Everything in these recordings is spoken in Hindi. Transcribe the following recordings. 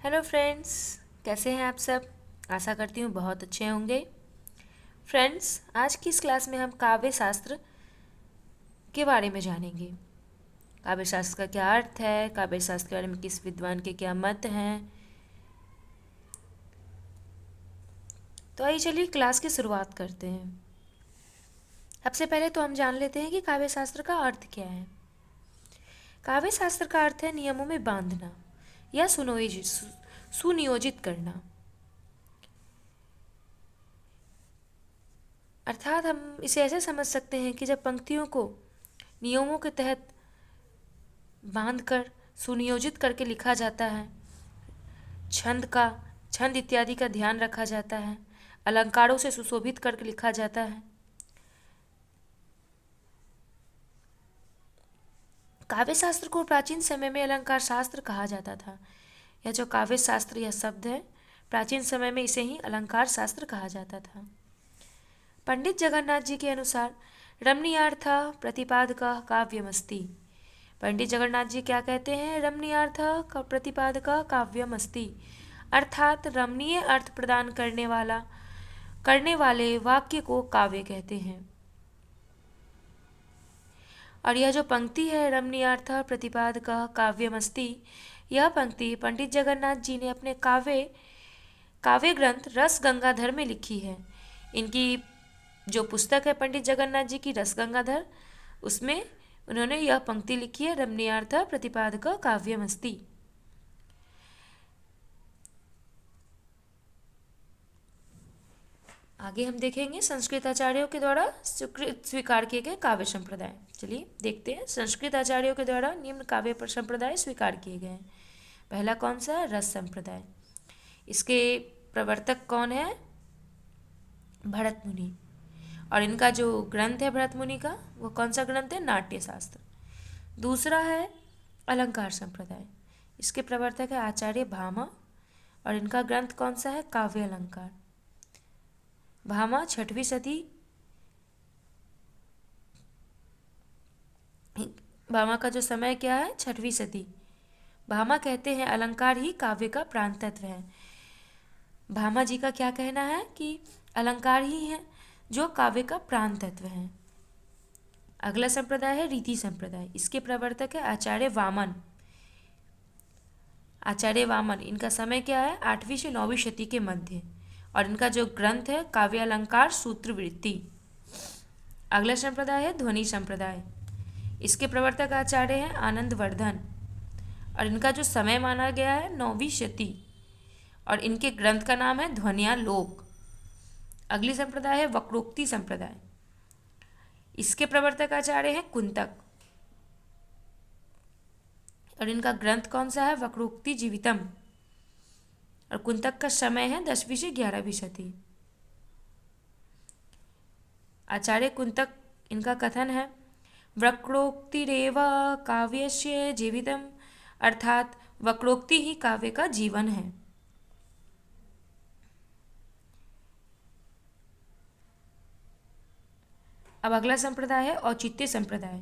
हेलो फ्रेंड्स, कैसे हैं आप सब। आशा करती हूँ बहुत अच्छे होंगे। फ्रेंड्स, आज की इस क्लास में हम काव्य शास्त्र के बारे में जानेंगे। काव्य शास्त्र का क्या अर्थ है, काव्य शास्त्र के बारे में किस विद्वान के क्या मत हैं। तो आइए चलिए क्लास की शुरुआत करते हैं। सबसे पहले तो हम जान लेते हैं कि काव्य शास्त्र का अर्थ क्या है। काव्य शास्त्र का अर्थ है नियमों में बांधना या सुनियोजित करना। अर्थात हम इसे ऐसे समझ सकते हैं कि जब पंक्तियों को नियमों के तहत बांधकर सुनियोजित करके लिखा जाता है, छंद इत्यादि का ध्यान रखा जाता है, अलंकारों से सुशोभित करके लिखा जाता है। काव्य शास्त्र को प्राचीन समय में अलंकार शास्त्र कहा जाता था। यह जो काव्य शास्त्र यह शब्द है, प्राचीन समय में इसे ही अलंकार शास्त्र कहा जाता था। पंडित जगन्नाथ जी के अनुसार रमणीयार्थ प्रतिपादकः काव्यमस्ति। पंडित जगन्नाथ जी क्या कहते हैं? रमणीयार्थ प्रतिपादकः काव्यमस्ति, अर्थात रमणीय अर्थ प्रदान करने वाले वाक्य को काव्य कहते हैं। और यह जो पंक्ति है रमणीयार्थ प्रतिपादकः काव्यमस्ति, यह पंक्ति पंडित जगन्नाथ जी ने अपने काव्य ग्रंथ रस गंगाधर में लिखी है। इनकी जो पुस्तक है पंडित जगन्नाथ जी की रस गंगाधर, उसमें उन्होंने यह पंक्ति लिखी है, रमणीयार्थ प्रतिपादकः काव्यमस्ति। आगे हम देखेंगे संस्कृत आचार्यों के द्वारा स्वीकार किए गए काव्य संप्रदाय। चलिए देखते हैं। संस्कृत आचार्यों के द्वारा निम्न काव्य संप्रदाय स्वीकार किए गए हैं। पहला कौन सा है? रस संप्रदाय। इसके प्रवर्तक कौन है? भरत मुनि। और इनका जो ग्रंथ है भरत मुनि का, वो कौन सा ग्रंथ है? नाट्य शास्त्र। दूसरा है अलंकार संप्रदाय। इसके प्रवर्तक है आचार्य भामा, और इनका ग्रंथ कौन सा है? काव्य अलंकार। भामा 6वीं सदी, भामा का जो समय क्या है? 6वीं सदी। भामा कहते हैं अलंकार ही काव्य का प्राण तत्व है। भामा जी का क्या कहना है कि अलंकार ही है जो काव्य का प्राण तत्व है। अगला संप्रदाय है रीति संप्रदाय। इसके प्रवर्तक है आचार्य वामन। आचार्य वामन, इनका समय क्या है? 8वीं से 9वीं शती के मध्य, और इनका जो ग्रंथ है काव्य अलंकार सूत्रवृत्ति। अगला संप्रदाय है ध्वनि संप्रदाय। इसके प्रवर्तक आचार्य हैं आनंद वर्धन, और इनका जो समय माना गया है 9वीं शती, और इनके ग्रंथ का नाम है ध्वन्यालोक। अगली संप्रदाय है वक्रोक्ति संप्रदाय। इसके प्रवर्तक आचार्य हैं कुंतक, और इनका ग्रंथ कौन सा है? वक्रोक्ति जीवितम, और कुंतक का समय है 10वीं से 11वीं शती। आचार्य कुंतक, इनका कथन है वक्रोक्तिरेव काव्यस्य जीवितम, अर्थात वक्रोक्ति ही काव्य का जीवन है। अब अगला संप्रदाय है औचित्य संप्रदाय।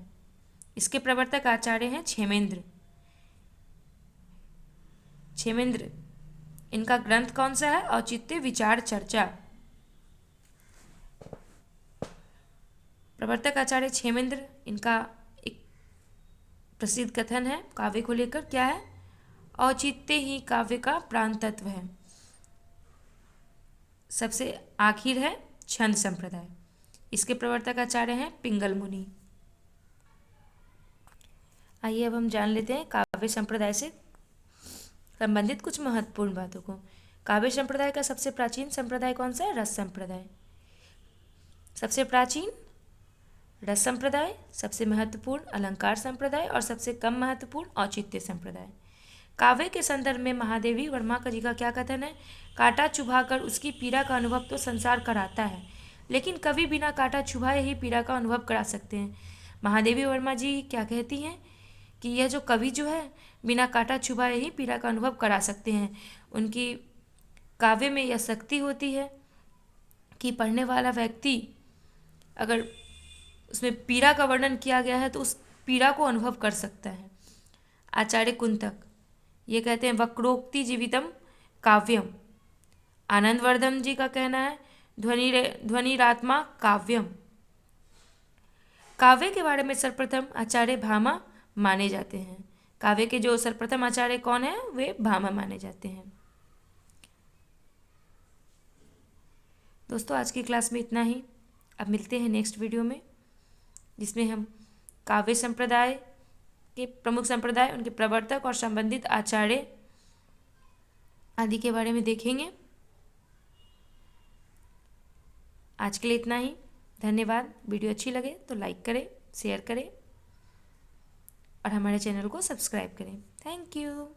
इसके प्रवर्तक आचार्य हैं क्षेमेंद्र। इनका ग्रंथ कौन सा है? औचित्य विचार चर्चा। प्रवर्तक आचार्य क्षेमेंद्र, इनका एक प्रसिद्ध कथन है काव्य को लेकर, क्या है? औचित्य ही काव्य का प्राण तत्व है। सबसे आखिर है छंद संप्रदाय। इसके प्रवर्तक आचार्य हैं पिंगल मुनि। आइए अब हम जान लेते हैं काव्य संप्रदाय से संबंधित कुछ महत्वपूर्ण बातों को। काव्य संप्रदाय का सबसे प्राचीन संप्रदाय कौन सा है? रस संप्रदाय। सबसे प्राचीन रस संप्रदाय, सबसे महत्वपूर्ण अलंकार संप्रदाय, और सबसे कम महत्वपूर्ण औचित्य संप्रदाय। काव्य के संदर्भ में महादेवी वर्मा जी का क्या कथन है? कांटा चुभाकर उसकी पीड़ा का अनुभव तो संसार कराता है, लेकिन कवि बिना कांटा चुभाए ही पीड़ा का अनुभव करा सकते हैं। महादेवी वर्मा जी क्या कहती हैं कि यह जो कवि जो है बिना कांटा चुभाए ही पीड़ा का अनुभव करा सकते हैं। उनकी काव्य में यह शक्ति होती है कि पढ़ने वाला व्यक्ति, अगर उसमें पीड़ा का वर्णन किया गया है तो उस पीड़ा को अनुभव कर सकता है। आचार्य कुंतक, ये कहते हैं वक्रोक्ति जीवितम काव्यम। आनंदवर्धन जी का कहना है ध्वनिरात्मा काव्यम। काव्य के बारे में सर्वप्रथम आचार्य भामा माने जाते हैं। काव्य के जो सर्वप्रथम आचार्य कौन है, वे भामा माने जाते हैं। दोस्तों आज की क्लास में इतना ही। अब मिलते हैं नेक्स्ट वीडियो में, जिसमें हम काव्य संप्रदाय के प्रमुख संप्रदाय, उनके प्रवर्तक और संबंधित आचार्य आदि के बारे में देखेंगे। आज के लिए इतना ही। धन्यवाद। वीडियो अच्छी लगे तो लाइक करें, शेयर करें और हमारे चैनल को सब्सक्राइब करें। Thank you.